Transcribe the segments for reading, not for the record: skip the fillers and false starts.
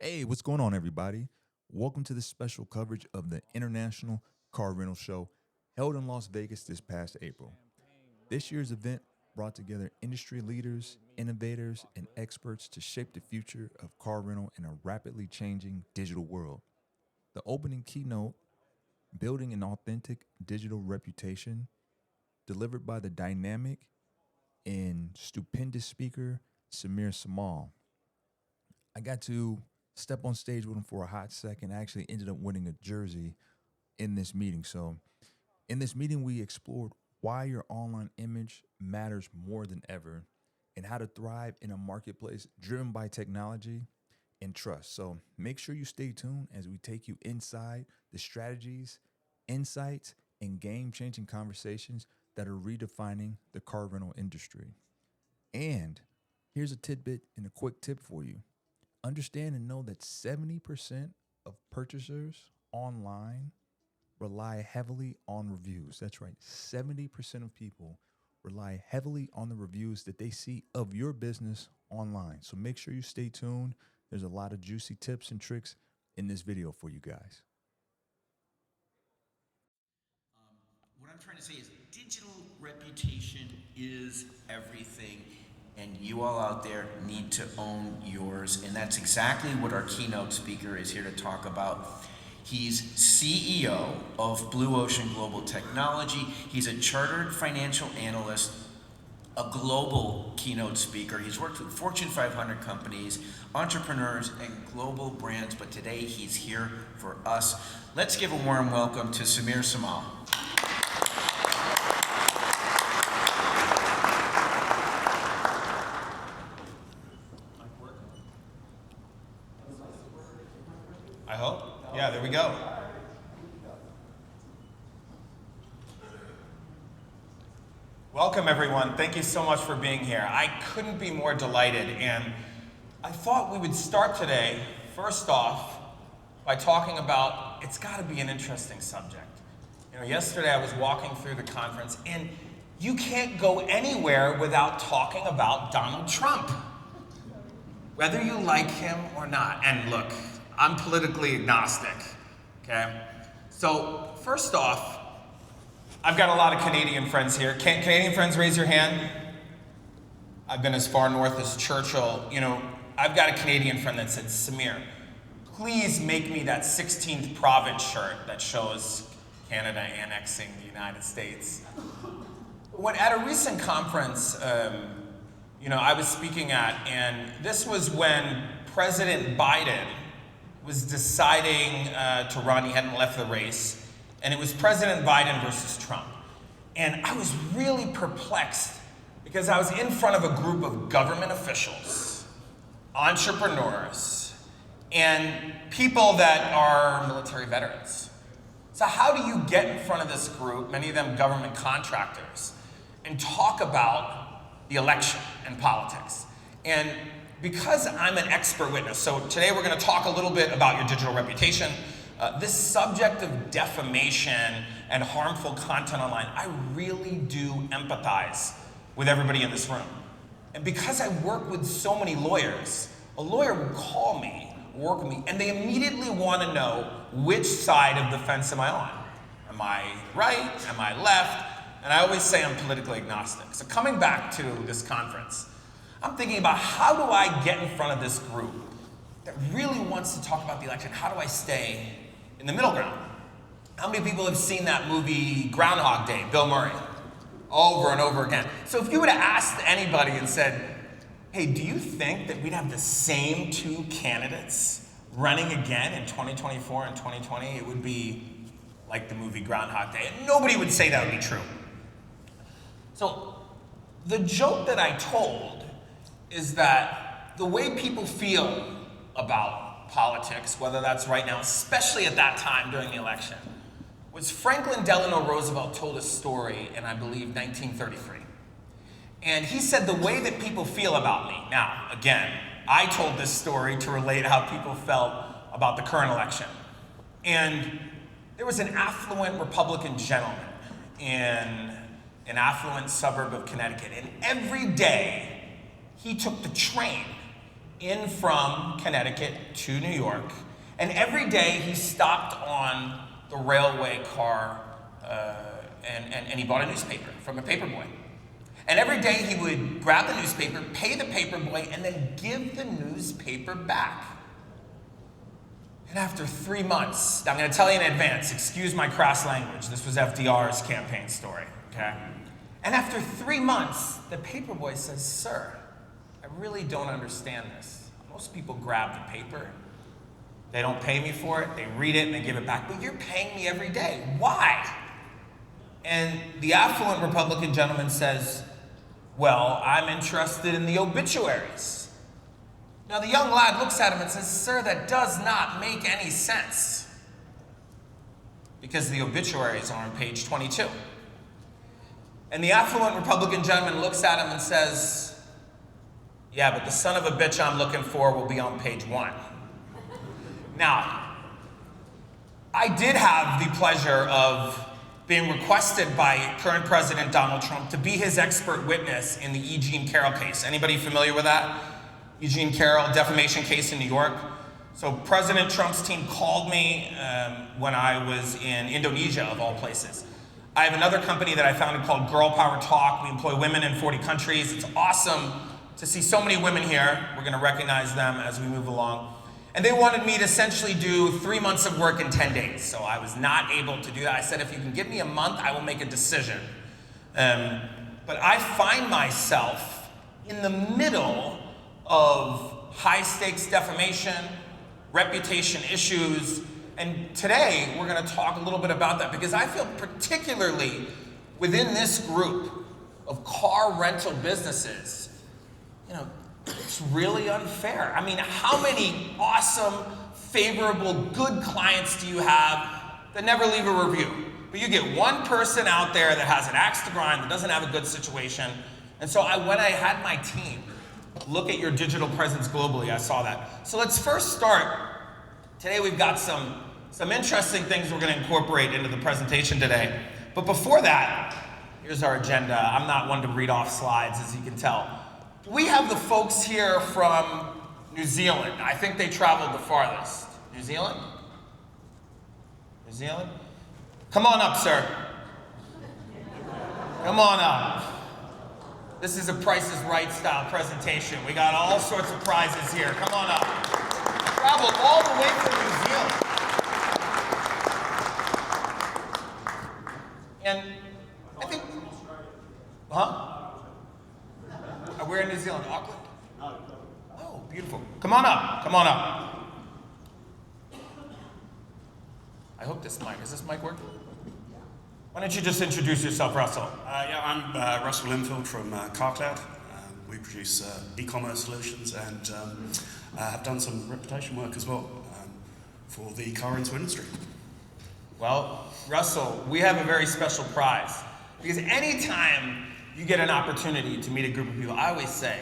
Hey, what's going on, everybody? Welcome to this special coverage of the International Car Rental Show held in Las Vegas this past April. This year's event brought together industry leaders, innovators, and experts to shape the future of car rental in a rapidly changing digital world. The opening keynote, Building an Authentic Digital Reputation, delivered by the dynamic and stupendous speaker, Samir Samal. I got to step on stage with him for a hot second. I actually ended up winning a jersey in this meeting. So, in this meeting, we explored why your online image matters more than ever and how to thrive in a marketplace driven by technology and trust. So, make sure you stay tuned as we take you inside the strategies, insights, and game changing conversations that are redefining the car rental industry. And here's a tidbit and a quick tip for you. Understand and know that 70% of purchasers online rely heavily on reviews. That's right. 70% of people rely heavily on the reviews that they see of your business online. So make sure you stay tuned. There's a lot of juicy tips and tricks in this video for you guys. What I'm trying to say is digital reputation is everything, and you all out there need to own yours, and that's exactly what our keynote speaker is here to talk about. He's CEO of Blue Ocean Global Technology. He's a chartered financial analyst, a global keynote speaker. He's worked with Fortune 500 companies, entrepreneurs, and global brands, but today he's here for us. Let's give a warm welcome to Samir Samal. I hope. Yeah, there we go. Welcome, everyone. Thank you so much for being here. I couldn't be more delighted, and I thought we would start today, first off, by talking about, it's got to be an interesting subject. Yesterday I was walking through the conference, and you can't go anywhere without talking about Donald Trump, whether you like him or not. And look, I'm politically agnostic, okay? So first off, I've got a lot of Canadian friends here. Can Canadian friends raise your hand? I've been as far north as Churchill. I've got a Canadian friend that said, Samir, please make me that 16th province shirt that shows Canada annexing the United States. At a recent conference, I was speaking at, and this was when President Biden was deciding to run. He hadn't left the race. And it was President Biden versus Trump. And I was really perplexed because I was in front of a group of government officials, entrepreneurs, and people that are military veterans. So how do you get in front of this group, many of them government contractors, and talk about the election and politics? And because I'm an expert witness, so today we're going to talk a little bit about your digital reputation. This subject of defamation and harmful content online, I really do empathize with everybody in this room. And because I work with so many lawyers, a lawyer will call me, work with me, and they immediately want to know which side of the fence am I on? Am I right? Am I left? And I always say I'm politically agnostic. So coming back to this conference, I'm thinking about how do I get in front of this group that really wants to talk about the election? How do I stay in the middle ground? How many people have seen that movie Groundhog Day, Bill Murray, over and over again? So if you would have asked anybody and said, hey, do you think that we'd have the same two candidates running again in 2024 and 2020? It would be like the movie Groundhog Day. And nobody would say that would be true. So the joke that I told is that the way people feel about politics, whether that's right now, especially at that time during the election, was Franklin Delano Roosevelt told a story in, I believe, 1933. And he said the way that people feel about me. Now, again, I told this story to relate how people felt about the current election. And there was an affluent Republican gentleman in an affluent suburb of Connecticut, and every day he took the train in from Connecticut to New York, and every day he stopped on the railway car and he bought a newspaper from a paperboy. And every day he would grab the newspaper, pay the paperboy, and then give the newspaper back. And after 3 months, now I'm going to tell you in advance, excuse my crass language, this was FDR's campaign story, okay? And after 3 months, the paperboy says, "Sir, I really don't understand this. Most people grab the paper, they don't pay me for it, they read it and they give it back, but you're paying me every day. Why?" And the affluent Republican gentleman says, "Well, I'm interested in the obituaries." Now the young lad looks at him and says, "Sir, that does not make any sense, because the obituaries are on page 22. And the affluent Republican gentleman looks at him and says, "Yeah, but the son of a bitch I'm looking for will be on page 1. Now, I did have the pleasure of being requested by current President Donald Trump to be his expert witness in the E. Jean Carroll case. Anybody familiar with that? E. Jean Carroll defamation case in New York. So President Trump's team called me when I was in Indonesia, of all places. I have another company that I founded called Girl Power Talk. We employ women in 40 countries. It's awesome to see so many women here. We're going to recognize them as we move along. And they wanted me to essentially do 3 months of work in 10 days. So I was not able to do that. I said, if you can give me a month, I will make a decision. But I find myself in the middle of high stakes defamation, reputation issues, and today we're going to talk a little bit about that, because I feel particularly within this group of car rental businesses, you know, it's really unfair. I mean, how many awesome, favorable, good clients do you have that never leave a review? But you get one person out there that has an axe to grind, that doesn't have a good situation. And so when I had my team look at your digital presence globally, I saw that. So let's first start. Today we've got some interesting things we're going to incorporate into the presentation today. But before that, here's our agenda. I'm not one to read off slides, as you can tell. We have the folks here from New Zealand. I think they traveled the farthest. New Zealand? New Zealand? Come on up, sir. Come on up. This is a Price is Right style presentation. We got all sorts of prizes here. Come on up. Traveled all the way from New Zealand. And I think, we're in New Zealand, Auckland? Oh, beautiful. Come on up, come on up. I hope this mic, is this mic working? Why don't you just introduce yourself, Russell? I'm Russell Linfield from CarCloud. We produce e-commerce solutions and have done some reputation work as well for the car rental industry. Well, Russell, we have a very special prize, because anytime you get an opportunity to meet a group of people, I always say,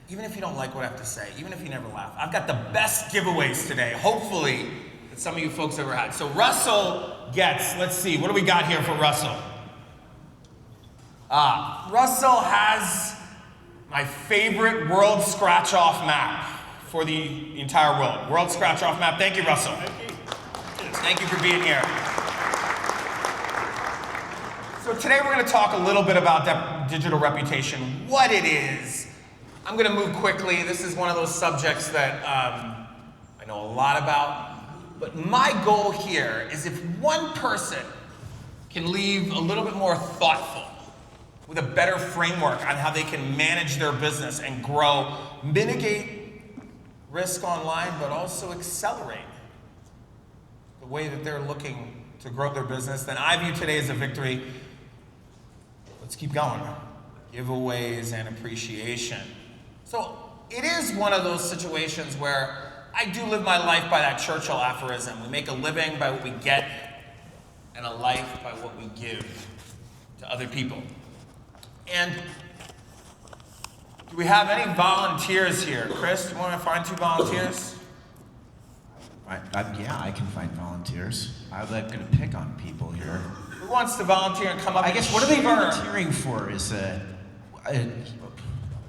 even if you don't like what I have to say, even if you never laugh, I've got the best giveaways today, hopefully, that some of you folks ever had. So Russell gets, let's see, what do we got here for Russell? Russell has my favorite World Scratch-Off map for the entire world. World Scratch-Off map. Thank you, Russell. Thank you. Thank you for being here. So today we're going to talk a little bit about digital reputation, what it is. I'm going to move quickly. This is one of those subjects that I know a lot about. But my goal here is if one person can leave a little bit more thoughtful, with a better framework on how they can manage their business and grow, mitigate risk online, but also accelerate the way that they're looking to grow their business, then I view today as a victory. Let's keep going. Giveaways and appreciation. So it is one of those situations where I do live my life by that Churchill aphorism. We make a living by what we get and a life by what we give to other people. And do we have any volunteers here? Chris, do you want to find 2 volunteers? Yeah, I can find volunteers. I'm going to pick on people here. Who wants to volunteer and come up? I guess what are they volunteering for? Is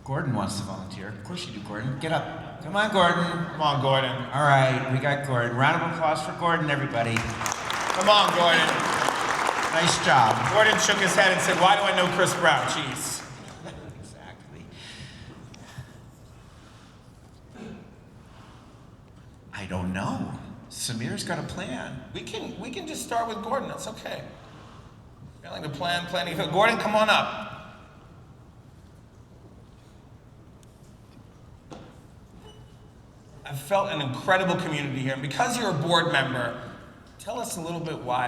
Gordon wants to volunteer. Of course you do, Gordon. Get up. Come on, Gordon. Come on, Gordon. All right, we got Gordon. Round of applause for Gordon, everybody. Come on, Gordon. Nice job. Gordon shook his head and said, why do I know Chris Brown? Jeez. Exactly. I don't know. Samir's got a plan. We can just start with Gordon. That's okay. Failing to planning. Gordon, come on up. I've felt an incredible community here. And because you're a board member, tell us a little bit why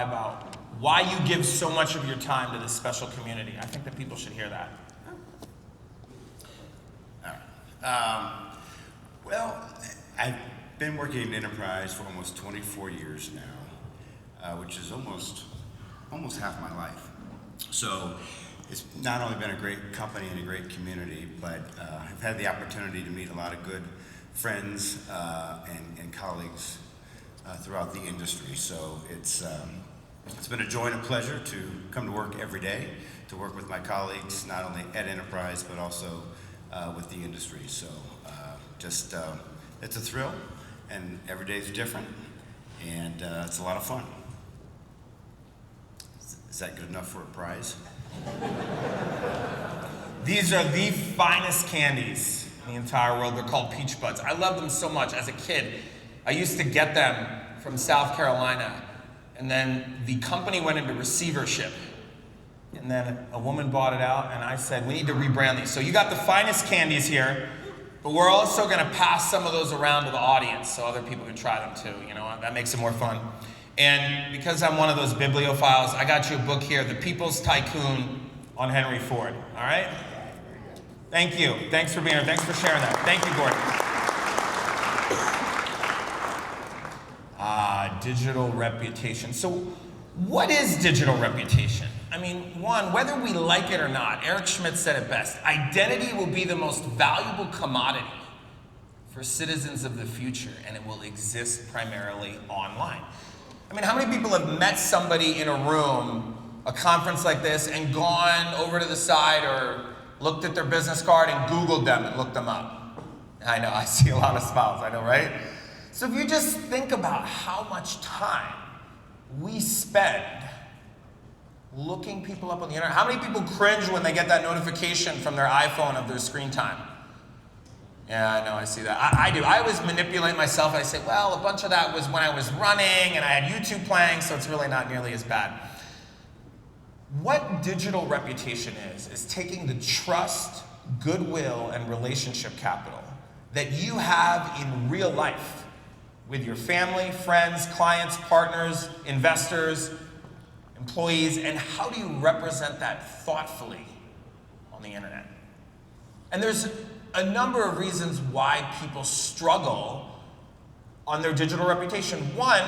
you give so much of your time to this special community. I think that people should hear that. Well, I've been working in enterprise for almost 24 years now, which is almost half my life. So it's not only been a great company and a great community, but I've had the opportunity to meet a lot of good friends and colleagues throughout the industry. So it's been a joy and a pleasure to come to work every day, to work with my colleagues, not only at Enterprise, but also with the industry. So it's a thrill, and every day is different, and it's a lot of fun. Is that good enough for a prize? These are the finest candies in the entire world. They're called Peach Buds. I love them so much. As a kid, I used to get them from South Carolina, and then the company went into receivership. And then a woman bought it out, and I said, we need to rebrand these. So you got the finest candies here, but we're also gonna pass some of those around to the audience so other people can try them too. You know, that makes it more fun. And because I'm one of those bibliophiles, I got you a book here, The People's Tycoon on Henry Ford, all right? Thank you. Thanks for being here. Thanks for sharing that. Thank you, Gordon. Digital reputation. So what is digital reputation? I mean, one, whether we like it or not, Eric Schmidt said it best, identity will be the most valuable commodity for citizens of the future, and it will exist primarily online. I mean, how many people have met somebody in a room, a conference like this, and gone over to the side or looked at their business card and Googled them and looked them up? I know, I see a lot of smiles, I know, right? So if you just think about how much time we spend looking people up on the internet. How many people cringe when they get that notification from their iPhone of their screen time? Yeah, I know, I see that. I do. I always manipulate myself. I say, well, a bunch of that was when I was running and I had YouTube playing, so it's really not nearly as bad. What digital reputation is taking the trust, goodwill, and relationship capital that you have in real life with your family, friends, clients, partners, investors, employees, and how do you represent that thoughtfully on the internet? And there's a number of reasons why people struggle on their digital reputation. One,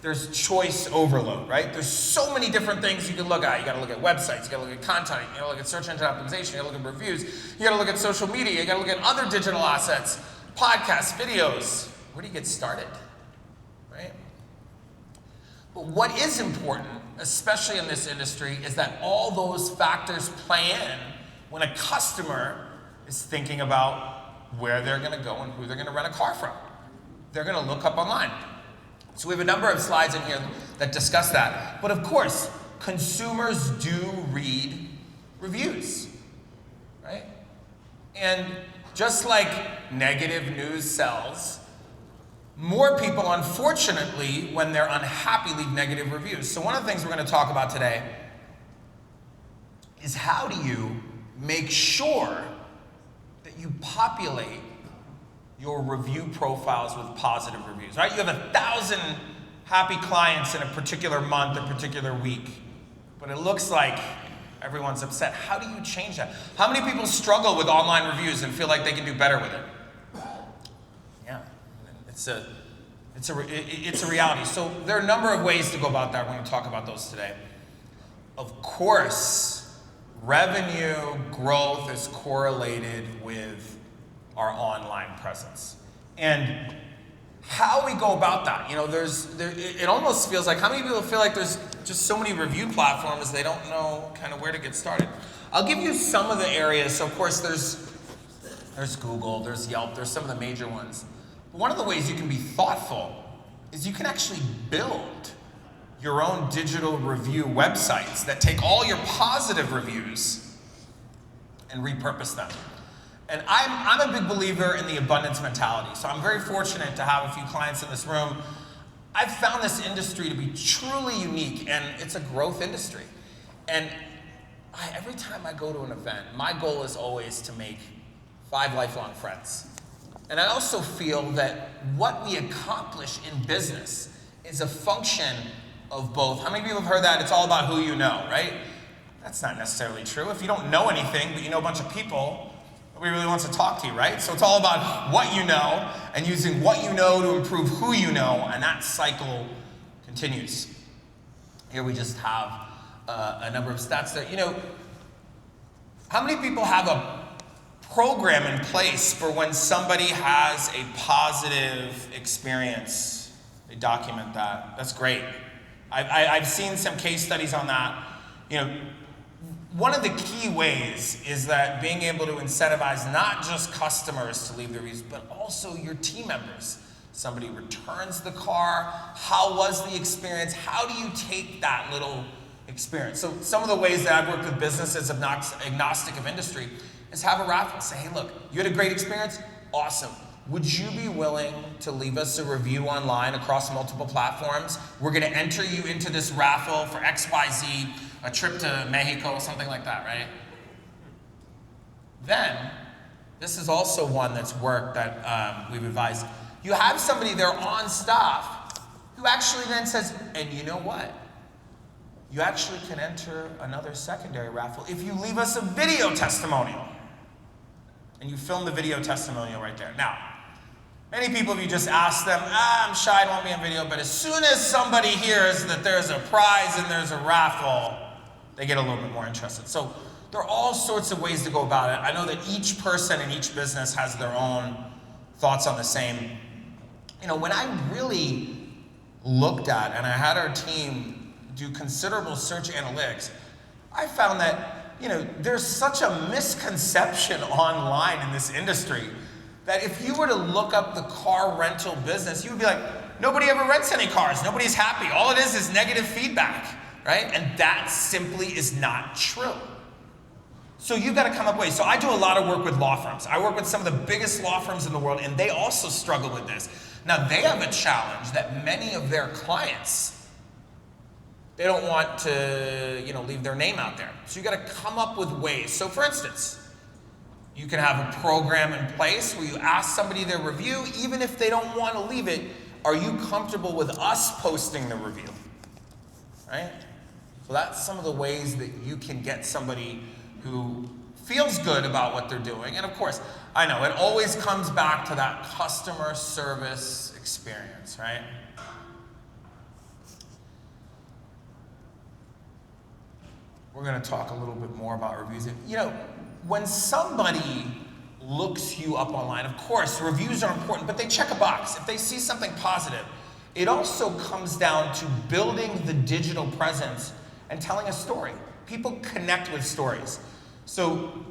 there's choice overload, right? There's so many different things you can look at. You gotta look at websites, you gotta look at content, you gotta look at search engine optimization, you gotta look at reviews, you gotta look at social media, you gotta look at other digital assets, podcasts, videos. Where do you get started, right? But what is important, especially in this industry, is that all those factors play in when a customer is thinking about where they're gonna go and who they're gonna rent a car from. They're gonna look up online. So we have a number of slides in here that discuss that. But of course, consumers do read reviews, right? And just like negative news sells, more people, unfortunately, when they're unhappy, leave negative reviews. So one of the things we're going to talk about today is how do you make sure that you populate your review profiles with positive reviews, right? You have 1,000 happy clients in a particular month, a particular week, but it looks like everyone's upset. How do you change that? How many people struggle with online reviews and feel like they can do better with it? Yeah, it's a reality. So there are a number of ways to go about that. We're going to talk about those today. Of course, revenue growth is correlated with our online presence. And how we go about that, you know, it almost feels like, how many people feel like there's just so many review platforms they don't know kind of where to get started? I'll give you some of the areas. So of course there's There's Google, there's Yelp, there's some of the major ones. But one of the ways you can be thoughtful is you can actually build your own digital review websites that take all your positive reviews and repurpose them. And I'm a big believer in the abundance mentality. So I'm very fortunate to have a few clients in this room. I've found this industry to be truly unique, and it's a growth industry. And every time I go to an event, my goal is always to make 5 lifelong friends. And I also feel that what we accomplish in business is a function of both. How many people have heard that? It's all about who you know, right? That's not necessarily true. If you don't know anything, but you know a bunch of people, nobody really wants to talk to you, right? So it's all about what you know and using what you know to improve who you know, and that cycle continues. Here we just have a number of stats that, how many people have a program in place for when somebody has a positive experience? They document that. That's great. I've seen some case studies on that. One of the key ways is that being able to incentivize not just customers to leave their reviews, but also your team members. Somebody returns the car. How was the experience? How do you take that little experience? So some of the ways that I've worked with businesses agnostic of industry is have a raffle. Say, hey, look, you had a great experience? Awesome. Would you be willing to leave us a review online across multiple platforms? We're going to enter you into this raffle for XYZ, a trip to Mexico, something like that, right? Then, this is also one that's worked that we've advised. You have somebody there on staff who actually then says, and you know what? You actually can enter another secondary raffle if you leave us a video testimonial. And you film the video testimonial right there. Now, many people, if you just ask them, I'm shy, I don't want to be on video, but as soon as somebody hears that there's a prize and there's a raffle, they get a little bit more interested. So there are all sorts of ways to go about it. I know that each person in each business has their own thoughts on the same. When I really looked at, and I had our team do considerable search analytics, I found that there's such a misconception online in this industry that if you were to look up the car rental business, you would be like, nobody ever rents any cars. Nobody's happy. All it is negative feedback, right? And that simply is not true. So you've got to come up with ways. So I do a lot of work with law firms. I work with some of the biggest law firms in the world, and they also struggle with this. Now, they have a challenge that many of their clients, they don't want to, leave their name out there. So you got to come up with ways. So for instance, you can have a program in place where you ask somebody their review, even if they don't want to leave it, are you comfortable with us posting the review? Right? So that's some of the ways that you can get somebody who feels good about what they're doing. And of course, I know it always comes back to that customer service experience, right? We're going to talk a little bit more about reviews. When somebody looks you up online, of course, reviews are important, but they check a box. If they see something positive, it also comes down to building the digital presence and telling a story. People connect with stories. So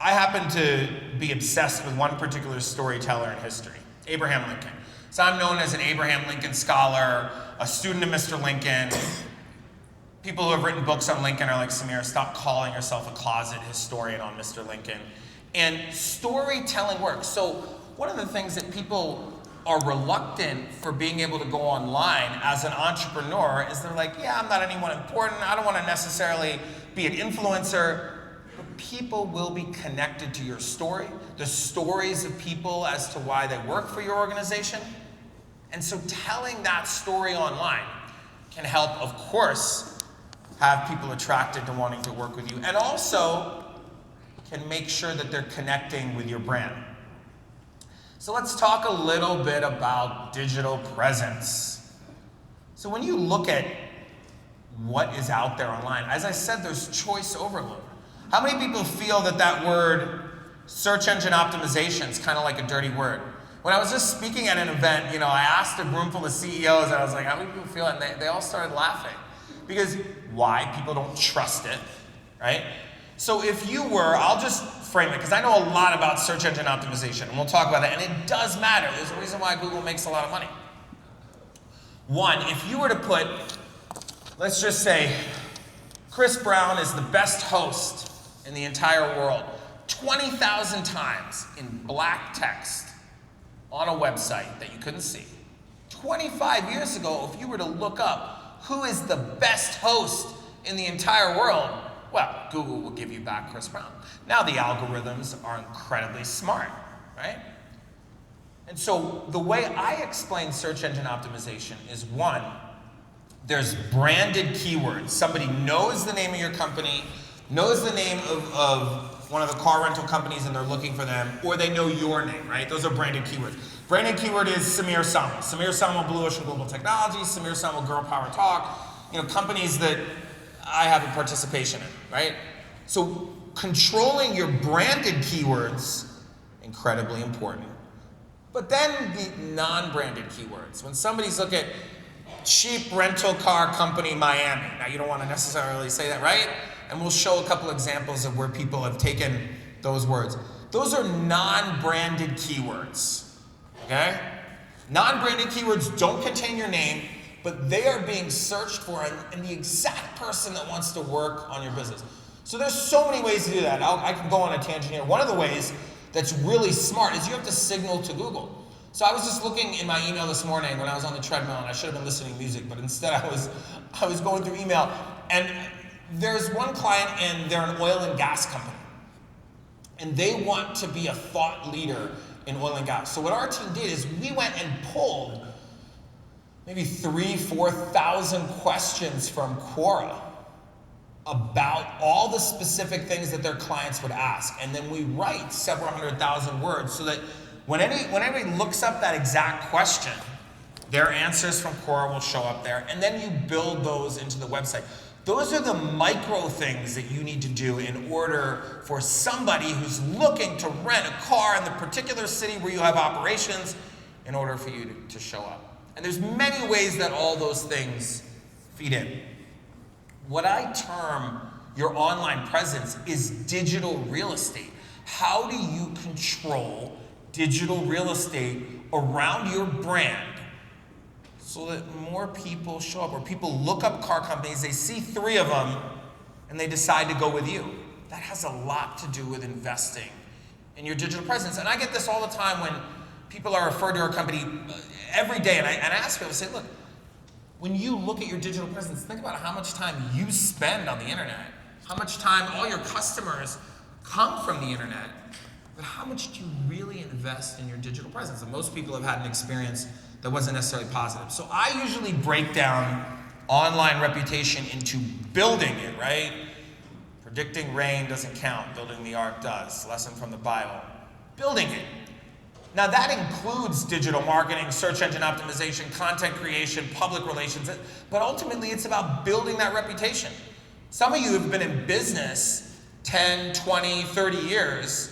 I happen to be obsessed with one particular storyteller in history, Abraham Lincoln. So I'm known as an Abraham Lincoln scholar, a student of Mr. Lincoln. People who have written books on Lincoln are like, Samir, stop calling yourself a closet historian on Mr. Lincoln. And storytelling works. So one of the things that people are reluctant for being able to go online as an entrepreneur is they're like, yeah, I'm not anyone important. I don't want to necessarily be an influencer. But people will be connected to your story, the stories of people as to why they work for your organization. And so telling that story online can help, of course, have people attracted to wanting to work with you, and also can make sure that they're connecting with your brand. So let's talk a little bit about digital presence. So when you look at what is out there online, as I said, there's choice overload. How many people feel that word search engine optimization is kind of like a dirty word? When I was just speaking at an event, I asked a room full of CEOs, and I was like, how many people feel it? And they all started laughing. Because why? People don't trust it, right? So if you were, I'll just frame it, because I know a lot about search engine optimization, and we'll talk about that, and it does matter. There's a reason why Google makes a lot of money. One, if you were to put, let's just say, Chris Brown is the best host in the entire world, 20,000 times in black text on a website that you couldn't see. 25 years ago, if you were to look up who is the best host in the entire world, well, Google will give you back Chris Brown. Now the algorithms are incredibly smart, right? And so the way I explain search engine optimization is, one, there's branded keywords. Somebody knows the name of your company, knows the name of one of the car rental companies and they're looking for them, or they know your name, right? Those are branded keywords. Branded keyword is Samir Samuel. Samir Samuel, Blue Ocean Global Technologies, Samir Samuel, Girl Power Talk, companies that I have a participation in, right? So controlling your branded keywords, incredibly important. But then the non-branded keywords. When somebody's looking at cheap rental car company Miami, now you don't want to necessarily say that, right? And we'll show a couple examples of where people have taken those words. Those are non-branded keywords, okay? Non-branded keywords don't contain your name, but they are being searched for and the exact person that wants to work on your business. So there's so many ways to do that. I can go on a tangent here. One of the ways that's really smart is you have to signal to Google. So I was just looking in my email this morning when I was on the treadmill, and I should have been listening to music, but instead I was going through email, and there's one client and they're an oil and gas company. And they want to be a thought leader in oil and gas. So what our team did is we went and pulled maybe 3,000-4,000 questions from Quora about all the specific things that their clients would ask. And then we write several 100,000 words so that when anybody looks up that exact question, their answers from Quora will show up there. And then you build those into the website. Those are the micro things that you need to do in order for somebody who's looking to rent a car in the particular city where you have operations in order for you to show up. And there's many ways that all those things feed in. What I term your online presence is digital real estate. How do you control digital real estate around your brand so that more people show up, or people look up car companies, they see 3 of them, and they decide to go with you? That has a lot to do with investing in your digital presence. And I get this all the time when people are referred to our company every day, and I ask people, I say, look, when you look at your digital presence, think about how much time you spend on the internet, how much time all your customers come from the internet, but how much do you really invest in your digital presence? And most people have had an experience that wasn't necessarily positive. So I usually break down online reputation into building it, right? Predicting rain doesn't count, building the ark does. Lesson from the Bible. Building it. Now that includes digital marketing, search engine optimization, content creation, public relations, but ultimately it's about building that reputation. Some of you have been in business 10, 20, 30 years,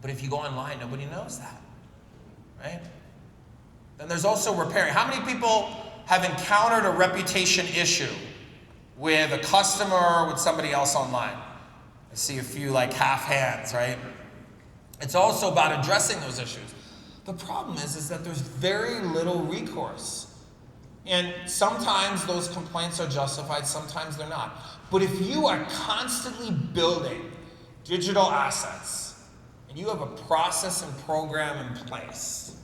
but if you go online, nobody knows that, right? Then there's also repairing. How many people have encountered a reputation issue with a customer or with somebody else online? I see a few like half hands, right? It's also about addressing those issues. The problem is that there's very little recourse. And sometimes those complaints are justified, sometimes they're not. But if you are constantly building digital assets and you have a process and program in place,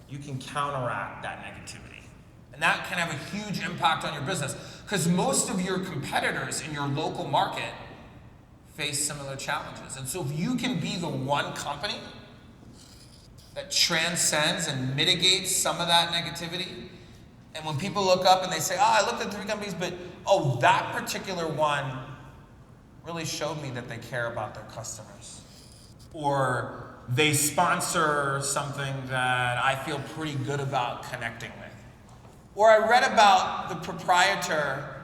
you can counteract that negativity. And that can have a huge impact on your business, because most of your competitors in your local market face similar challenges. And so if you can be the one company that transcends and mitigates some of that negativity, and when people look up and they say, I looked at 3 companies, but that particular one really showed me that they care about their customers. Or they sponsor something that I feel pretty good about connecting with. Or I read about the proprietor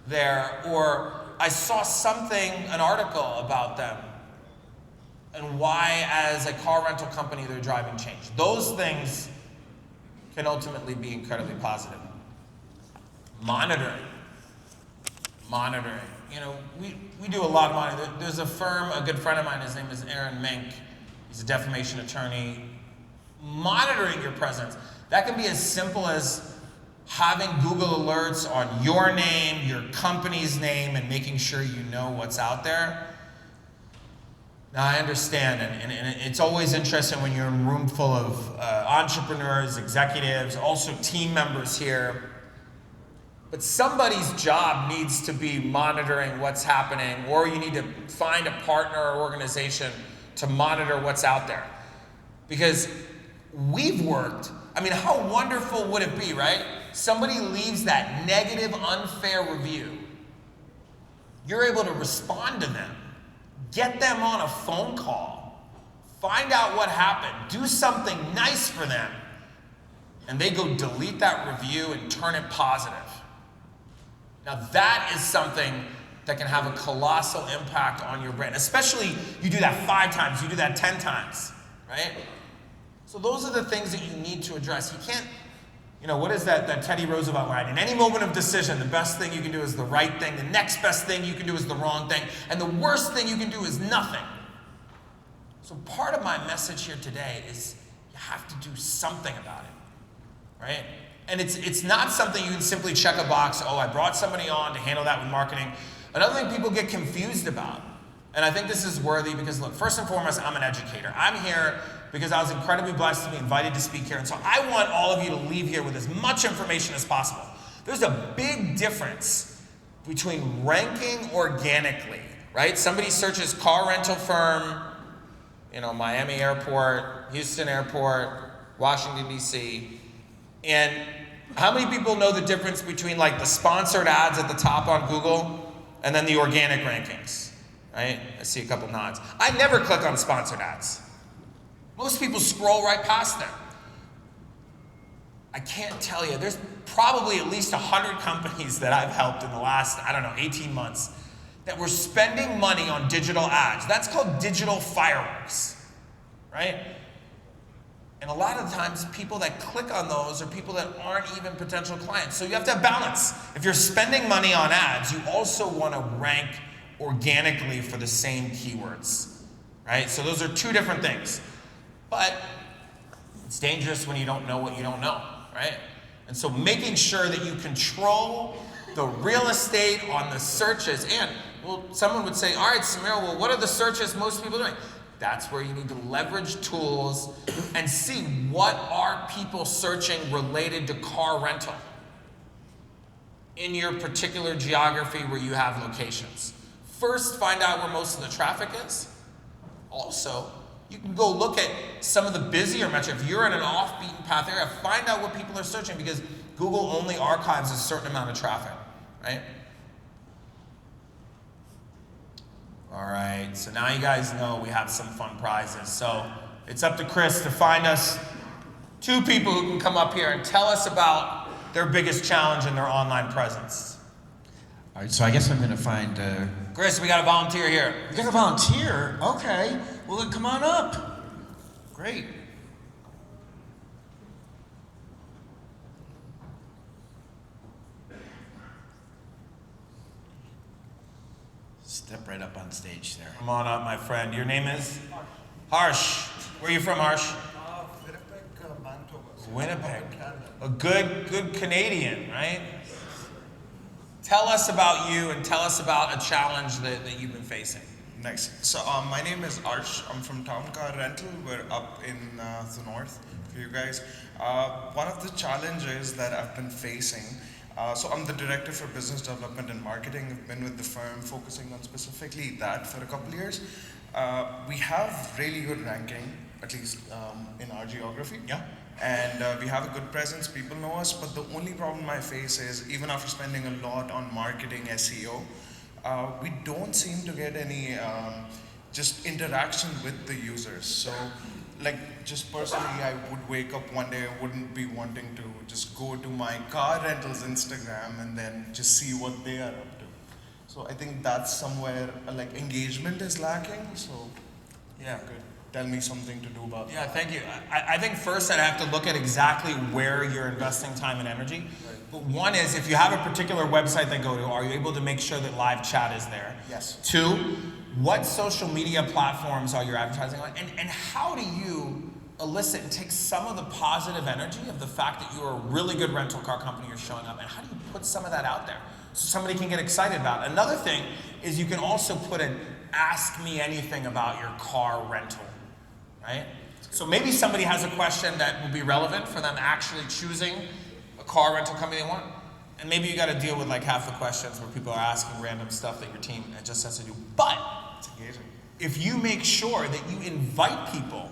there, or I saw an article about them, and why, as a car rental company, they're driving change. Those things can ultimately be incredibly positive. Monitoring monitoring. You know, we do a lot of monitoring. There's a firm, a good friend of mine, his name is Aaron Mink. He's a defamation attorney. Monitoring your presence. That can be as simple as having Google alerts on your name, your company's name, and making sure you know what's out there. Now, I understand, and it's always interesting when you're in a room full of entrepreneurs, executives, also team members here. But somebody's job needs to be monitoring what's happening, or you need to find a partner or organization to monitor what's out there. Because we've worked, I mean, how wonderful would it be, right? Somebody leaves that negative, unfair review. You're able to respond to them, get them on a phone call, find out what happened, do something nice for them, and they go delete that review and turn it positive. Now that is something that can have a colossal impact on your brand, especially you do that 5 times, you do that 10 times, right? So those are the things that you need to address. You can't, you know, what is that Teddy Roosevelt line? In any moment of decision, the best thing you can do is the right thing, the next best thing you can do is the wrong thing, and the worst thing you can do is nothing. So part of my message here today is you have to do something about it, right? And it's not something you can simply check a box, oh, I brought somebody on to handle that with marketing. Another thing people get confused about, and I think this is worthy because, look, first and foremost, I'm an educator. I'm here because I was incredibly blessed to be invited to speak here, and so I want all of you to leave here with as much information as possible. There's a big difference between ranking organically, right? Somebody searches car rental firm, you know, Miami Airport, Houston Airport, Washington, D.C., and how many people know the difference between like the sponsored ads at the top on Google and then the organic rankings, right? I see a couple nods. I never click on sponsored ads. Most people scroll right past them. I can't tell you, there's probably at least 100 companies that I've helped in the last, 18 months that were spending money on digital ads. That's called digital fireworks, right? And a lot of times people that click on those are people that aren't even potential clients. So you have to have balance. If you're spending money on ads, you also want to rank organically for the same keywords, right? So those are 2 different things. But it's dangerous when you don't know what you don't know, right? And so making sure that you control the real estate on the searches. And, well, someone would say, all right, Samir, well, what are the searches most people are doing? That's where you need to leverage tools and see what are people searching related to car rental in your particular geography where you have locations. First, find out where most of the traffic is. Also, you can go look at some of the busier metros. If you're in an off-beaten path area, find out what people are searching because Google only archives a certain amount of traffic, right? All right, so now you guys know we have some fun prizes. So it's up to Chris to find us 2 people who can come up here and tell us about their biggest challenge in their online presence. All right, so I guess I'm gonna find, Chris, we got a volunteer here. You're gonna volunteer? Okay, well then come on up. Great. Step right up on stage there. Come on up, my friend. Your name is? Harsh. Where are you from, Harsh? Winnipeg, Manitoba. Winnipeg. A good Canadian, right? Tell us about you and tell us about a challenge that you've been facing. Nice. So my name is Arsh. I'm from Town Car Rental. We're up in the north for you guys. One of the challenges that I've been facing, so I'm the director for business development and marketing. I've been with the firm focusing on specifically that for a couple of years. We have really good ranking, at least in our geography. Yeah. And we have a good presence, people know us, but the only problem I face is even after spending a lot on marketing, SEO, we don't seem to get any just interaction with the users. So like just personally, I would wake up one day, I wouldn't be wanting to just go to my car rentals Instagram and then just see what they are up to. So I think that's somewhere like engagement is lacking, so yeah, good. tell me something to do about that. Yeah, thank you. I think first I'd have to look at exactly where you're investing time and energy. But one is, if you have a particular website they go to, are you able to make sure that live chat is there? Yes. 2, what social media platforms are you advertising on? And how do you elicit and take some of the positive energy of the fact that you're a really good rental car company, you're showing up, and how do you put some of that out there so somebody can get excited about it? Another thing is you can also put an ask me anything about your car rental, right? So maybe somebody has a question that will be relevant for them actually choosing a car rental company they want. And maybe you got to deal with like half the questions where people are asking random stuff that your team just has to do. But if you make sure that you invite people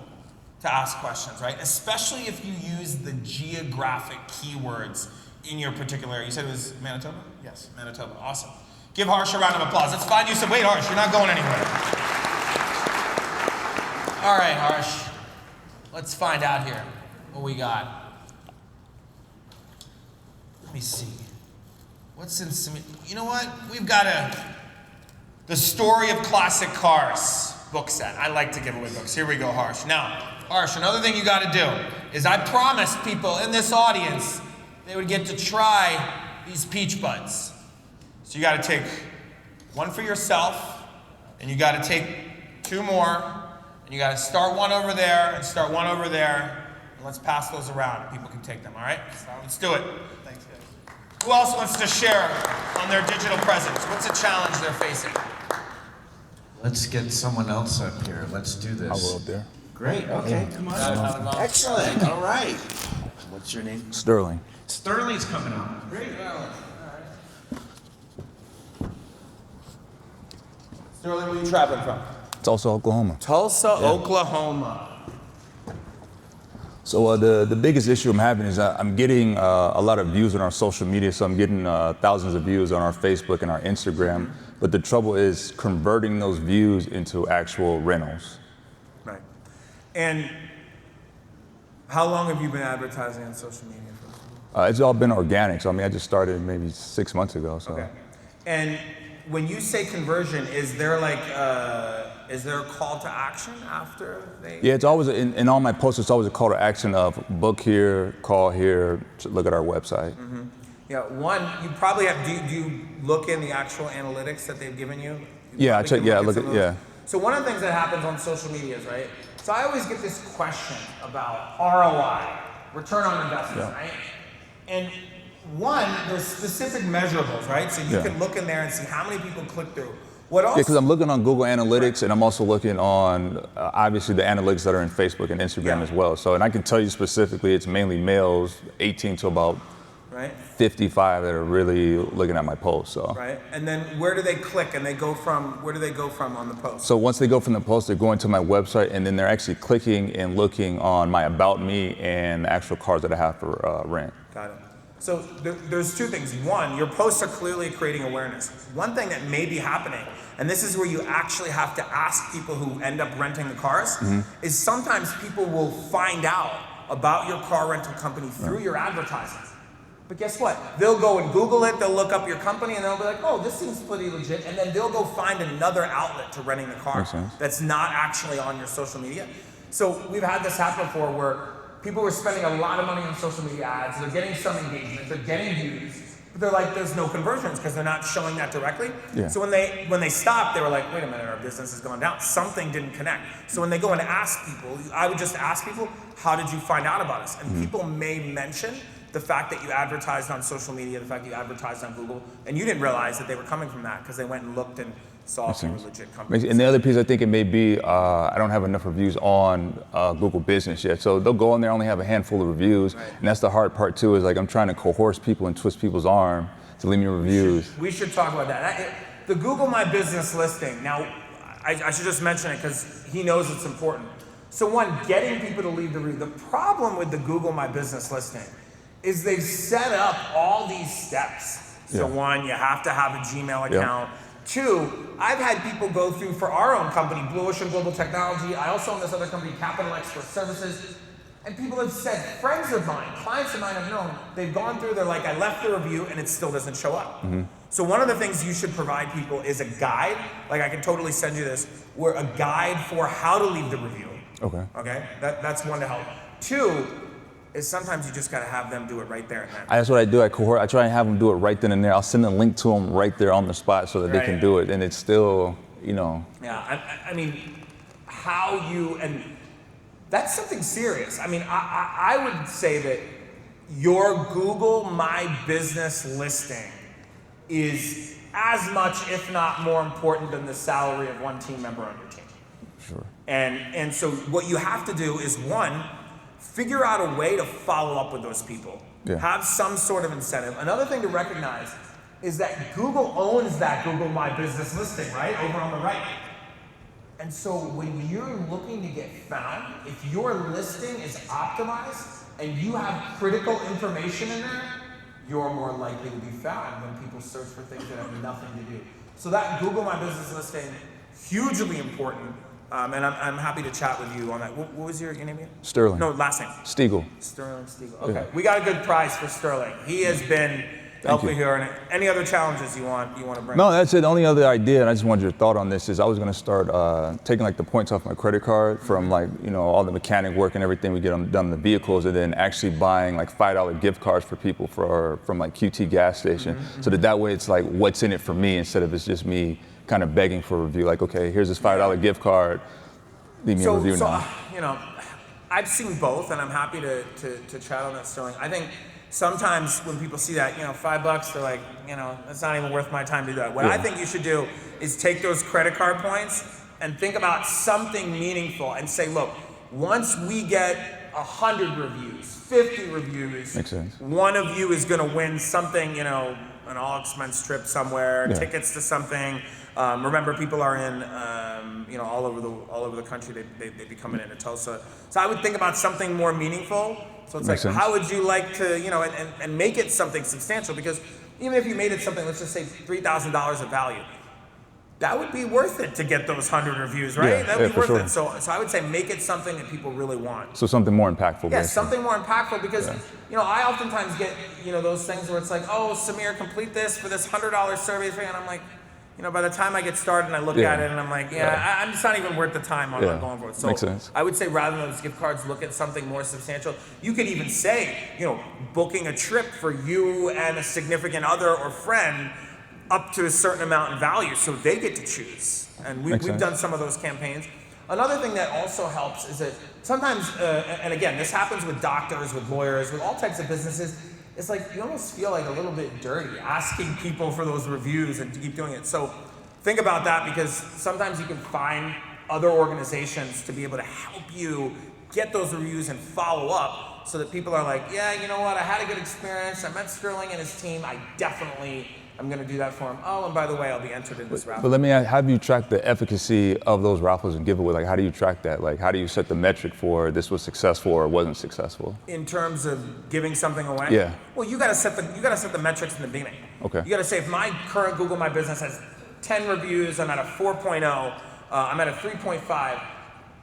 to ask questions, right? Especially if you use the geographic keywords in your particular area. You said it was Manitoba? Yes. Manitoba, awesome. Give Harsh a round of applause. Let's find you some, wait Harsh, you're not going anywhere. All right, Harsh. Let's find out here what we got. Let me see. What's in some, you know what? We've got the Story of Classic Cars book set. I like to give away books. Here we go, Harsh. Now, Harsh, another thing you got to do is I promised people in this audience they would get to try these peach buds. So you got to take one for yourself, and you got to take 2 more, and you got to start one over there and start one over there, and let's pass those around. People can take them, all right? Let's do it. Thanks, guys. Who else wants to share on their digital presence? What's a challenge they're facing? Let's get someone else up here. Let's do this. I'll go up there. Great. Okay, come on. Excellent. All right. What's your name? Sterling. Sterling's coming up. Great. Sterling, where are you traveling from? Tulsa, Oklahoma. Tulsa, Oklahoma. So the biggest issue I'm having is I'm getting a lot of views on our social media. So I'm getting thousands of views on our Facebook and our Instagram. But the trouble is converting those views into actual rentals. Right. And how long have you been advertising on social media for? It's all been organic. So I mean, I just started maybe 6 months ago. So. Okay. And when you say conversion, is there like is there a call to action after they? Yeah, it's always in all my posts. It's always a call to action of book here, call here, look at our website. Mm-hmm. Yeah. One, you probably have. Do you look in the actual analytics that they've given you? Yeah, I check. Yeah, look at yeah. So one of the things that happens on social media is, right? So I always get this question about ROI, return on investment, right? And one, there's specific measurables, right? So you can look in there and see how many people click through. What else? Yeah, because I'm looking on Google Analytics, and I'm also looking on obviously the analytics that are in Facebook and Instagram as well. So, and I can tell you specifically, it's mainly males, 18 to about 55 that are really looking at my posts. So. Right, and then where do they click and they go from? Where do they go from on the post? So once they go from the post, they're going to my website, and then they're actually clicking and looking on my About Me and the actual cars that I have for rent. Got it. So there's 2 things. One, your posts are clearly creating awareness. One thing that may be happening, and this is where you actually have to ask people who end up renting the cars, is sometimes people will find out about your car rental company through your advertising. But guess what? They'll go and Google it, they'll look up your company, and they'll be like, oh, this seems pretty legit, and then they'll go find another outlet to renting the car that's not actually on your social media. So we've had this happen before where people were spending a lot of money on social media ads, they're getting some engagement, they're getting views, but they're like, there's no conversions because they're not showing that directly. So when they stopped, they were like, wait a minute, our business has gone down. Something didn't connect. So when they go and ask people, I would just ask people, how did you find out about us? And people may mention the fact that you advertised on social media, the fact that you advertised on Google, and you didn't realize that they were coming from that because they went and looked and saw some legit companies. And the other piece I think it may be, I don't have enough reviews on Google Business yet. So they'll go in there, only have a handful of reviews. And that's the hard part too, is like I'm trying to coerce people and twist people's arm to leave me reviews. We should talk about that. The Google My Business listing, now I should just mention it because he knows it's important. So one, getting people to leave the review. The problem with the Google My Business listing is they've set up all these steps. So one, you have to have a Gmail account. 2, I've had people go through for our own company, Blue Ocean Global Technology. I also own this other company, Capital Expert Services. And people have said, friends of mine, clients of mine have known, they've gone through, they're like, I left the review and it still doesn't show up. So one of the things you should provide people is a guide, like I can totally send you this, where a guide for how to leave the review. Okay. Okay, that's one to help. Two is sometimes you just got to have them do it right there and then. That's what I do at Cohort. I try and have them do it right then and there. I'll send a link to them right there on the spot so that they can Right. do it, and it's still, you know. Yeah, I mean, how you, and that's something serious. I mean, I would say that your Google My Business listing is as much, if not more important than the salary of one team member on your team. Sure. And so what you have to do is, one, figure out a way to follow up with those people. Yeah. Have some sort of incentive. Another thing to recognize is that Google owns that Google My Business listing, right? Over on the right. And so when you're looking to get found, if your listing is optimized and you have critical information in there, you're more likely to be found when people search for things that have nothing to do. So that Google My Business listing, hugely important. And I'm happy to chat with you on that. What was your name again? Sterling. No, last name. Stiegel. Sterling Stiegel. Okay, Yeah. we got a good prize for Sterling. He has been helpful you. here. And any other challenges you want to bring? No, that's it. The only other idea, and I just wanted your thought on this, is I was going to start taking like the points off my credit card from like, you know, all the mechanic work and everything we get done in the vehicles, and then actually buying like $5 gift cards for people from like QT gas station, so that way it's like what's in it for me instead of it's just me kind of begging for a review. Like, okay, here's this $5 gift card. Leave me a review now. You know, I've seen both, and I'm happy to chat on that, Sterling. I think sometimes when people see that, you know, $5, they're like, you know, it's not even worth my time to do that. What I think you should do is take those credit card points and think about something meaningful and say, look, once we get 100 reviews, 50 reviews, Makes sense. one of you is going to win something, you know, an all-expense trip somewhere, tickets to something. Remember, people are in, you know, all over the country. They be coming into Tulsa. So I would think about something more meaningful. So it's Makes like, sense. how would you like to, you know, and make it something substantial? Because even if you made it something, let's just say $3,000 of value, that would be worth it to get those 100 reviews, right? Yeah, That would be for worth sure. it. So I would say make it something that people really want. So something more impactful. Yeah, basically. something more impactful, because you know, I oftentimes get, you know, those things where it's like, oh, Samir, complete this for this $100 survey fee, and I'm like, you know, by the time I get started and I look at it and I'm like, I'm just not even worth the time I'm going for it. So Makes sense. I would say rather than those gift cards, look at something more substantial. You could even say, you know, booking a trip for you and a significant other or friend up to a certain amount in value, so they get to choose. And we've sense. done some of those campaigns. Another thing that also helps is that sometimes, and again, this happens with doctors, with lawyers, with all types of businesses, it's like you almost feel like a little bit dirty asking people for those reviews and to keep doing it. So think about that, because sometimes you can find other organizations to be able to help you get those reviews and follow up so that people are like, yeah, you know what, I had a good experience. I met Sterling and his team. I'm going to do that for him. Oh, and by the way, I'll be entered in this raffle. But let me ask, how do you track the efficacy of those raffles and giveaways? Like, how do you track that? Like, how do you set the metric for this was successful or wasn't successful? In terms of giving something away? Yeah. Well, you got to set the metrics in the beginning. Okay. You got to say, if my current Google My Business has 10 reviews, I'm at a 4.0, I'm at a 3.5,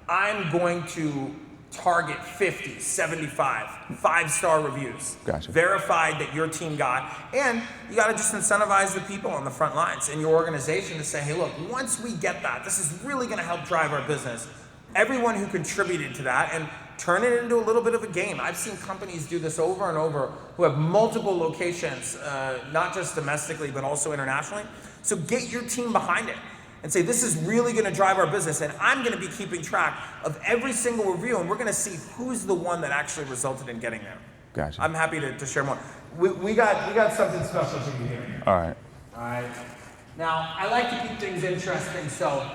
I'm going to target 50, 75, 5-star reviews. Gotcha. Verified that your team got. And you got to just incentivize the people on the front lines in your organization to say, hey, look, once we get that, this is really going to help drive our business. Everyone who contributed to that, and turn it into a little bit of a game. I've seen companies do this over and over who have multiple locations, not just domestically, but also internationally. So get your team behind it and say, this is really going to drive our business, and I'm going to be keeping track of every single review, and we're going to see who's the one that actually resulted in getting there. Gotcha. I'm happy to share more. We got something special for you here. All right. All right. Now, I like to keep things interesting, so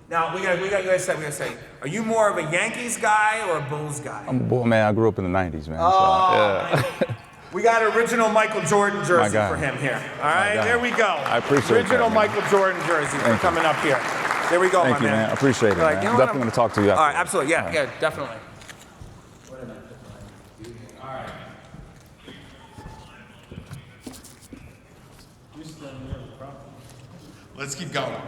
now we gotta say, are you more of a Yankees guy or a Bulls guy? I'm a bull, man. I grew up in the 90s, man. Oh, so, yeah. We got an original Michael Jordan jersey guy. for him here. All right, guy. there we go. I appreciate original that, man. Michael Jordan jersey for coming up here. There we go, Thank my you, man. I appreciate it, All right, man. you know I'm what? definitely going to talk to you after. All right, absolutely. Yeah, All right. yeah, definitely. Let's keep going.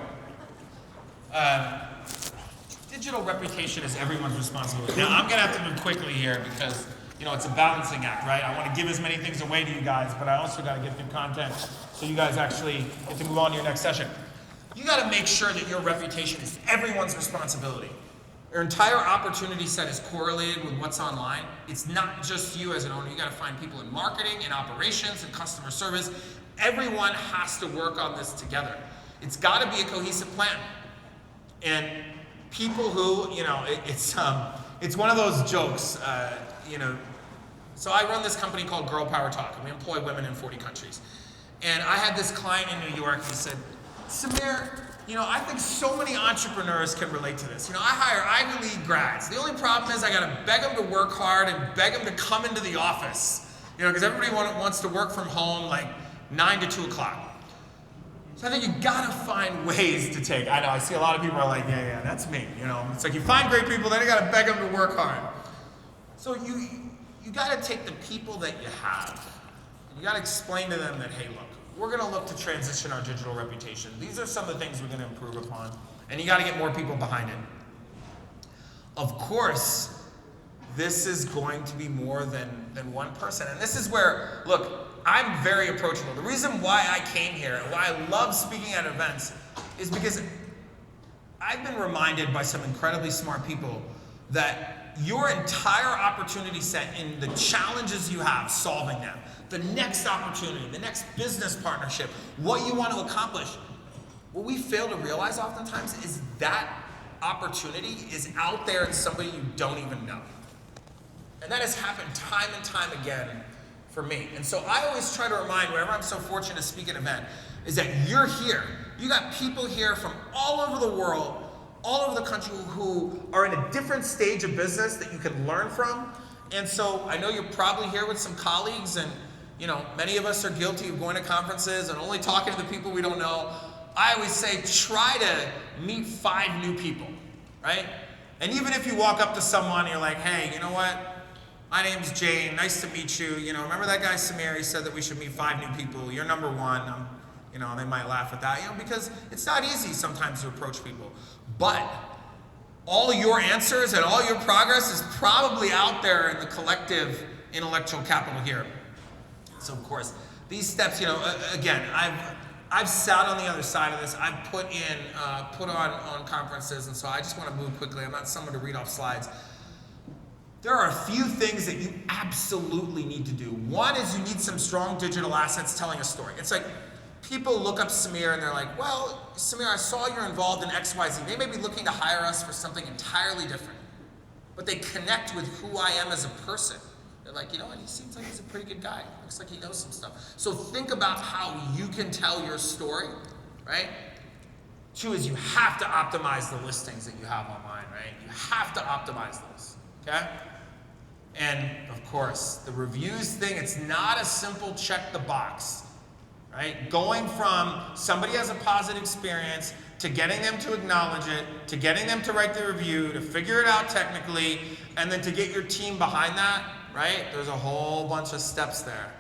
Digital reputation is everyone's responsibility. Now, I'm gonna have to move quickly here because, you know, it's a balancing act, right? I want to give as many things away to you guys, but I also got to get through content so you guys actually get to move on to your next session. You got to make sure that your reputation is everyone's responsibility. Your entire opportunity set is correlated with what's online. It's not just you as an owner. You got to find people in marketing, in operations, in customer service. Everyone has to work on this together. It's got to be a cohesive plan. And people who, it's one of those jokes, So I run this company called Girl Power Talk, and we employ women in 40 countries. And I had this client in New York who said, Samir, I think so many entrepreneurs can relate to this. I hire Ivy League grads. The only problem is I gotta beg them to work hard and beg them to come into the office. Because everybody wants to work from home like 9 to 2 o'clock. So I think you gotta find ways to take. I know, I see a lot of people are like, yeah, that's me. It's like you find great people, then you gotta beg them to work hard. So you gotta take the people that you have, and you gotta explain to them that, hey, look, we're gonna look to transition our digital reputation. These are some of the things we're gonna improve upon, and you gotta get more people behind it. Of course, this is going to be more than one person, and this is where, look, I'm very approachable. The reason why I came here and why I love speaking at events is because I've been reminded by some incredibly smart people that your entire opportunity set in the challenges you have, solving them, the next opportunity, the next business partnership, what you want to accomplish, what we fail to realize oftentimes is that opportunity is out there in somebody you don't even know. And that has happened time and time again for me. And so I always try to remind, whenever I'm so fortunate to speak at an event, is that you're here. You got people here from all over the world, all over the country who are in a different stage of business that you can learn from. And so I know you're probably here with some colleagues, and many of us are guilty of going to conferences and only talking to the people we don't know. I always say, try to meet 5 new people, right? And even if you walk up to someone and you're like, hey, you know what? My name's Jane, nice to meet you. Remember that guy Samir, he said that we should meet 5 new people. You're number 1. They might laugh at that, because it's not easy sometimes to approach people. But all your answers and all your progress is probably out there in the collective intellectual capital here. So of course, these steps, again, I've sat on the other side of this. I've put on conferences, and so I just want to move quickly. I'm not someone to read off slides. There are a few things that you absolutely need to do. One is you need some strong digital assets telling a story. It's like people look up Samir and they're like, well, Samir, I saw you're involved in XYZ. They may be looking to hire us for something entirely different, but they connect with who I am as a person. They're like, he seems like he's a pretty good guy. Looks like he knows some stuff. So think about how you can tell your story, right? 2 is you have to optimize the listings that you have online, right? You have to optimize those, okay? And of course, the reviews thing, it's not a simple check the box, right? Going from somebody has a positive experience to getting them to acknowledge it, to getting them to write the review, to figure it out technically, and then to get your team behind that, right? There's a whole bunch of steps there.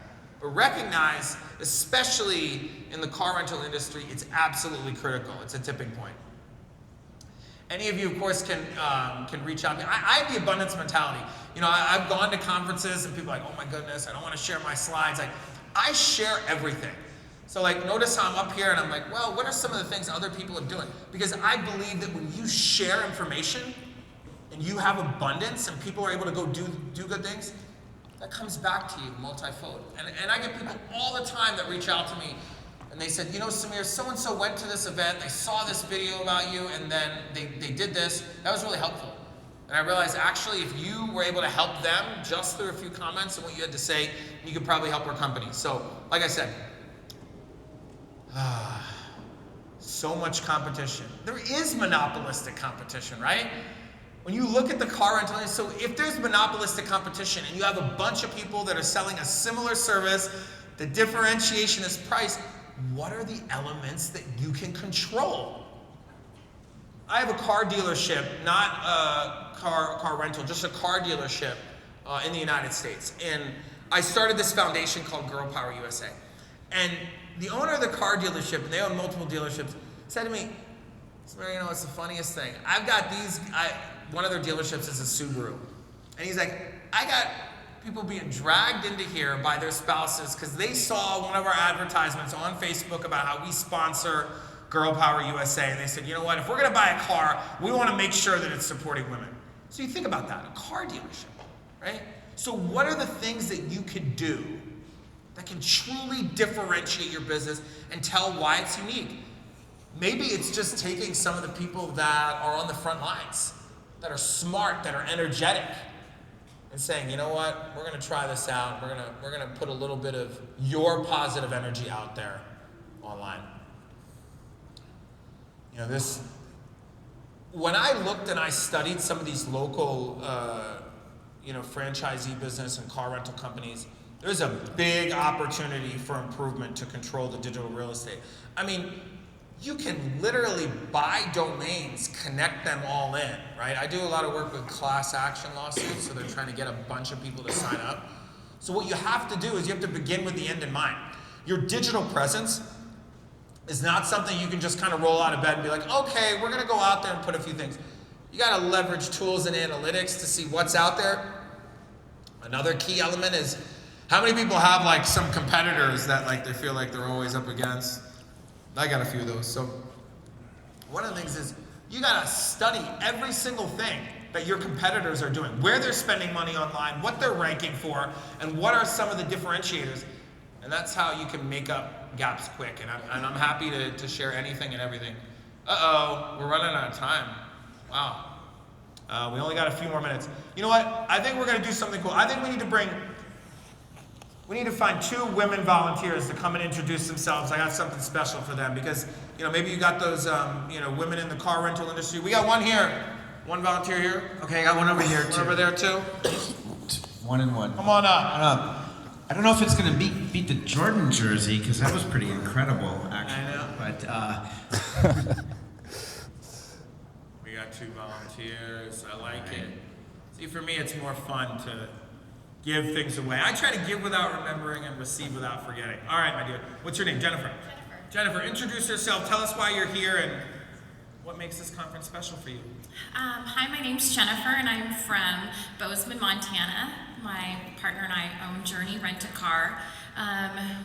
But recognize, especially in the car rental industry, it's absolutely critical. It's a tipping point. Any of you, of course, can reach out. I have the abundance mentality. I've gone to conferences and people are like, oh my goodness, I don't want to share my slides. I share everything. So notice how I'm up here and I'm like, well, what are some of the things other people are doing? Because I believe that when you share information and you have abundance and people are able to go do good things, that comes back to you multifold. And I get people all the time that reach out to me and they said, Samir, so-and-so went to this event, they saw this video about you, and then they did this. That was really helpful. And I realized, actually, if you were able to help them just through a few comments and what you had to say, you could probably help our company. So, like I said, so much competition. There is monopolistic competition, right? When you look at the car rental, so if there's monopolistic competition and you have a bunch of people that are selling a similar service, the differentiation is price, what are the elements that you can control? I have a car dealership, not a car rental, just a car dealership in the United States. And I started this foundation called Girl Power USA. And the owner of the car dealership, and they own multiple dealerships, said to me, Samir, it's the funniest thing. I've got one of their dealerships is a Subaru. And he's like, I got people being dragged into here by their spouses because they saw one of our advertisements on Facebook about how we sponsor Girl Power USA, and they said, you know what, if we're gonna buy a car, we wanna make sure that it's supporting women. So you think about that, a car dealership, right? So what are the things that you could do that can truly differentiate your business and tell why it's unique? Maybe it's just taking some of the people that are on the front lines, that are smart, that are energetic, and saying, you know what, we're gonna try this out. We're gonna put a little bit of your positive energy out there online. You know, when I looked and I studied some of these local, franchisee business and car rental companies, there's a big opportunity for improvement to control the digital real estate. I mean, you can literally buy domains, connect them all in, right? I do a lot of work with class action lawsuits, so they're trying to get a bunch of people to sign up. So what you have to do is you have to begin with the end in mind. Your digital presence is not something you can just kind of roll out of bed and be like, okay, we're gonna go out there and put a few things. You gotta leverage tools and analytics to see what's out there. Another key element is how many people have like some competitors that like they feel like they're always up against. I got a few of those. So one of the things is you gotta study every single thing that your competitors are doing, where they're spending money online, what they're ranking for, and what are some of the differentiators. And that's how you can make up gaps quick. And I'm happy to share anything and everything. Uh-oh, we're running out of time. Wow. We only got a few more minutes. You know what? I think we're gonna do something cool. I think we need to find 2 women volunteers to come and introduce themselves. I got something special for them because, maybe you got those, women in the car rental industry. We got one here. One volunteer here. Okay, I got one over here One too. over there too. 1 and 1. Come on up. I don't know if it's gonna beat the Jordan jersey because that was pretty incredible, actually. I know. But We got 2 volunteers. I like it. See, for me, it's more fun to give things away. I try to give without remembering and receive without forgetting. All right, my dear. What's your name? Jennifer. Jennifer, introduce yourself. Tell us why you're here and what makes this conference special for you. Hi, my name's Jennifer, and I'm from Bozeman, Montana. My partner and I own Journey Rent-A-Car.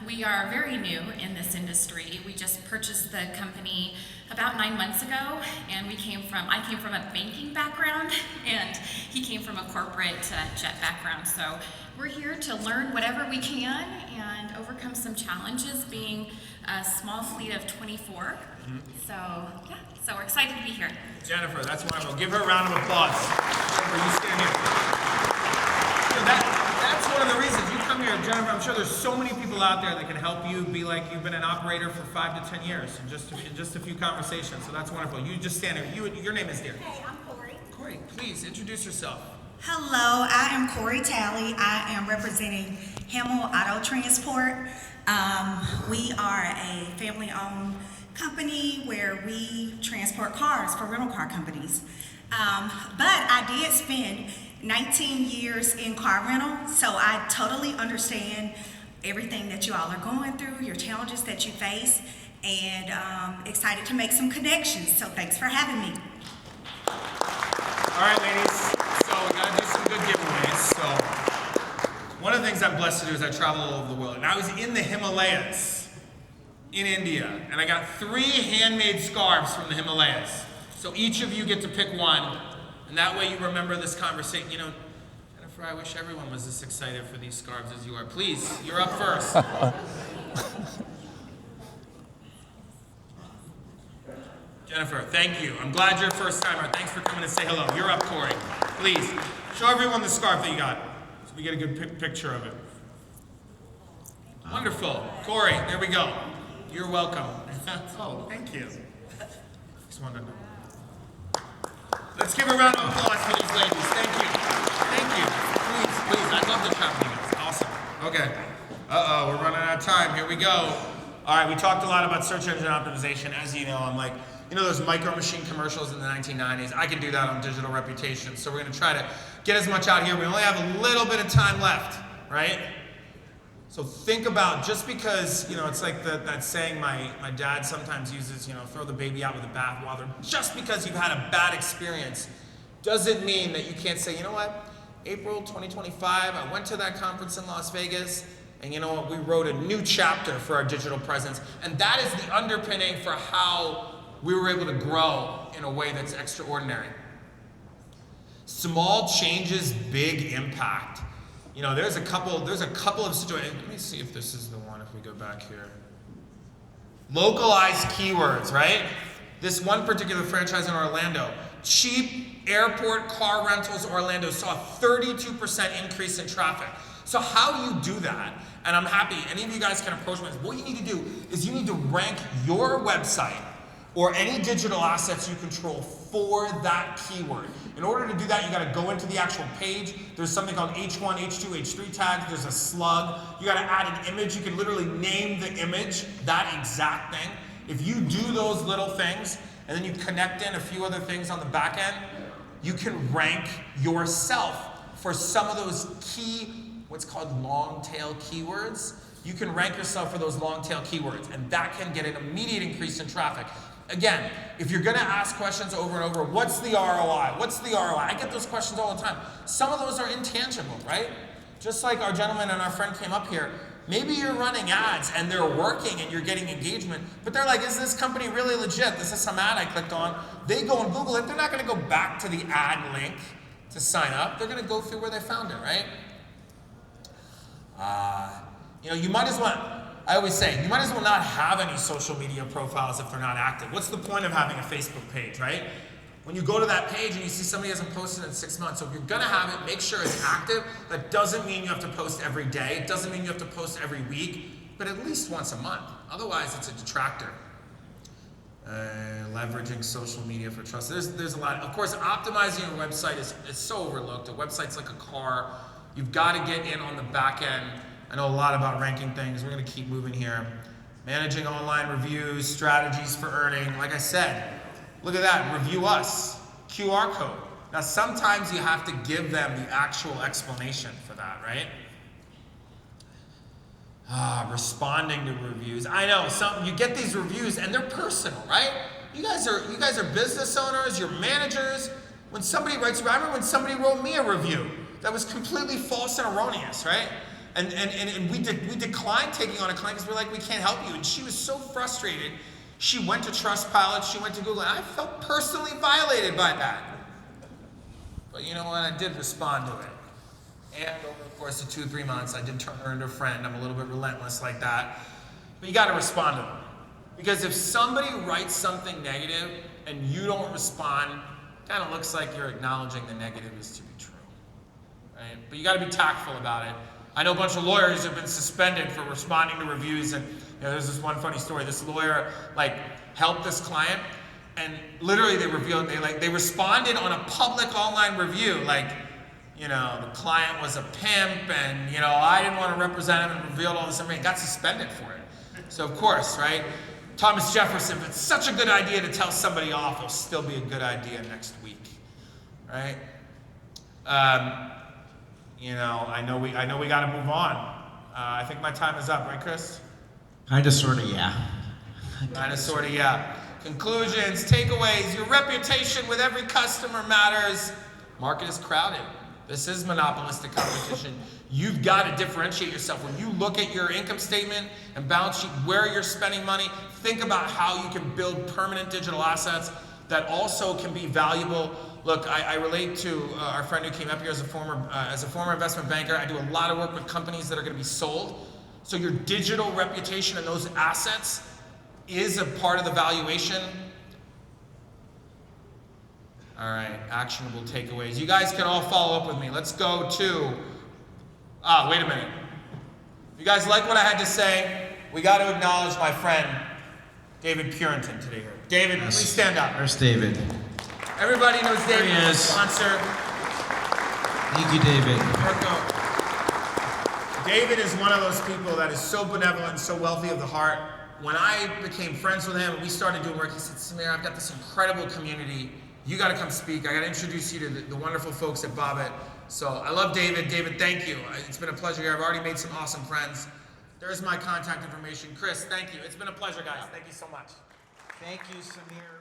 We are very new in this industry. We just purchased the company about 9 months ago, and I came from a banking background, and he came from a corporate jet background. So we're here to learn whatever we can and overcome some challenges being a small fleet of 24. So we're excited to be here. Jennifer, that's wonderful. Give her a round of applause. Jennifer, you stand here. That's one of the reasons you come here, Jennifer. I'm sure there's so many people out there that can help you be like you've been an operator for 5 to 10 years in just a few conversations. So that's wonderful. You just stand here. Your name is dear. Hey, I'm Corey. Corey, please introduce yourself. Hello, I am Corey Talley. I am representing Hamel Auto Transport. We are a family-owned company where we transport cars for rental car companies. But I did spend 19 years in car rental, so I totally understand everything that you all are going through, your challenges that you face, and excited to make some connections. So thanks for having me. All right, ladies. So we gotta do some good giveaways. So one of the things I'm blessed to do is I travel all over the world, and I was in the Himalayas in India, and I got 3 handmade scarves from the Himalayas. So each of you get to pick one, and that way you remember this conversation. Jennifer, I wish everyone was as excited for these scarves as you are. Please, you're up first. Jennifer, thank you. I'm glad you're a first timer. Thanks for coming to say hello. You're up, Corey. Please, show everyone the scarf that you got so we get a good picture of it. Wonderful. Corey, there we go. You're welcome. Oh, thank you. Just wanted to know. Let's give a round of applause for these ladies. Thank you. Thank you. Please. I love the traveling. It's awesome. Okay. Uh-oh, we're running out of time. Here we go. All right, we talked a lot about search engine optimization. As you know, I'm like, those Micro Machine commercials in the 1990s? I can do that on Digital Reputation. So we're going to try to get as much out here. We only have a little bit of time left, right? So think about, just because, it's like that saying my dad sometimes uses, throw the baby out with the bathwater. Just because you've had a bad experience doesn't mean that you can't say, you know what, April 2025, I went to that conference in Las Vegas, And you know what? We wrote a new chapter for our digital presence. And that is the underpinning for how we were able to grow in a way that's extraordinary. Small changes, big impact. You know, there's a couple of situations. Let me see if this is the one, if we go back here. Localized keywords, right? This one particular franchise in Orlando, cheap airport car rentals Orlando, saw a 32% increase in traffic. So how do you do that? And I'm happy, any of you guys can approach me. What you need to do is you need to rank your website or any digital assets you control for that keyword. In order to do that, you gotta go into the actual page. There's something called H1, H2, H3 tags. There's a slug. You gotta add an image. You can literally name the image, that exact thing. If you do those little things, and then you connect in a few other things on the back end, you can rank yourself for some of those key, what's called long tail keywords. You can rank yourself for those long tail keywords, and that can get an immediate increase in traffic. Again, if you're gonna ask questions over and over, what's the ROI? What's the ROI? I get those questions all the time. Some of those are intangible, right? Just like our gentleman and our friend came up here, maybe you're running ads and they're working and you're getting engagement, but they're like, is this company really legit? This is some ad I clicked on. They go and Google it. They're not gonna go back to the ad link to sign up. They're gonna go through where they found it, right? You know, you might as well, I always say, you might as well not have any social media profiles if they're not active. What's the point of having a Facebook page, right? When you go to that page and you see somebody hasn't posted in 6 months, so if you're gonna have it, make sure it's active. That doesn't mean you have to post every day. It doesn't mean you have to post every week, but at least once a month. Otherwise, it's a detractor. Leveraging social media for trust. There's a lot. Of course, optimizing your website is so overlooked. A website's like a car. You've got to get in on the back end. I know a lot about ranking things. We're going to keep moving here. Managing online reviews, strategies for earning. Like I said, look at that. Review us. QR code. Now, sometimes you have to give them the actual explanation for that, right? Responding to reviews. I know you get these reviews and they're personal, right? You guys are business owners, you're managers. When somebody writes, I remember when somebody wrote me a review that was completely false and erroneous, right? And we declined taking on a client because we're like, we can't help you. And she was so frustrated. She went to Trustpilot, she went to Google, and I felt personally violated by that. But you know what? I did respond to it. And over the course of 2 or 3 months, I did turn her into a friend. I'm a little bit relentless like that. But you got to respond to them. Because if somebody writes something negative and you don't respond, it kind of looks like you're acknowledging the negative is to be true. Right? But you got to be tactful about it. I know a bunch of lawyers have been suspended for responding to reviews, and there's this one funny story. This lawyer helped this client, and literally they responded on a public online review, the client was a pimp, and I didn't want to represent him, and revealed all this information. Got suspended for it. So of course, right? Thomas Jefferson, if it's such a good idea to tell somebody off, it'll still be a good idea next week, right? I know we got to move on. I think my time is up, right, Chris? Kinda, sorta, yeah. Kinda, sorta, yeah. Conclusions, takeaways. Your reputation with every customer matters. Market is crowded. This is monopolistic competition. You've got to differentiate yourself. When you look at your income statement and balance sheet, where you're spending money, think about how you can build permanent digital assets that also can be valuable. Look, I relate to our friend who came up here as a former investment banker. I do a lot of work with companies that are going to be sold. So your digital reputation and those assets is a part of the valuation. All right, actionable takeaways. You guys can all follow up with me. Let's go to, wait a minute. You guys like what I had to say? We got to acknowledge my friend, David Purinton today here. David, please stand up. Where's David? Everybody knows David, There he is. sponsor. Thank you, David. David is one of those people that is so benevolent and so wealthy of the heart. When I became friends with him and we started doing work, he said, Samir, I've got this incredible community. You got to come speak. I got to introduce you to the wonderful folks at Bobbit. So I love David. David, thank you. It's been a pleasure here. I've already made some awesome friends. There's my contact information. Chris, thank you. It's been a pleasure, guys. Thank you so much. Thank you, Samir.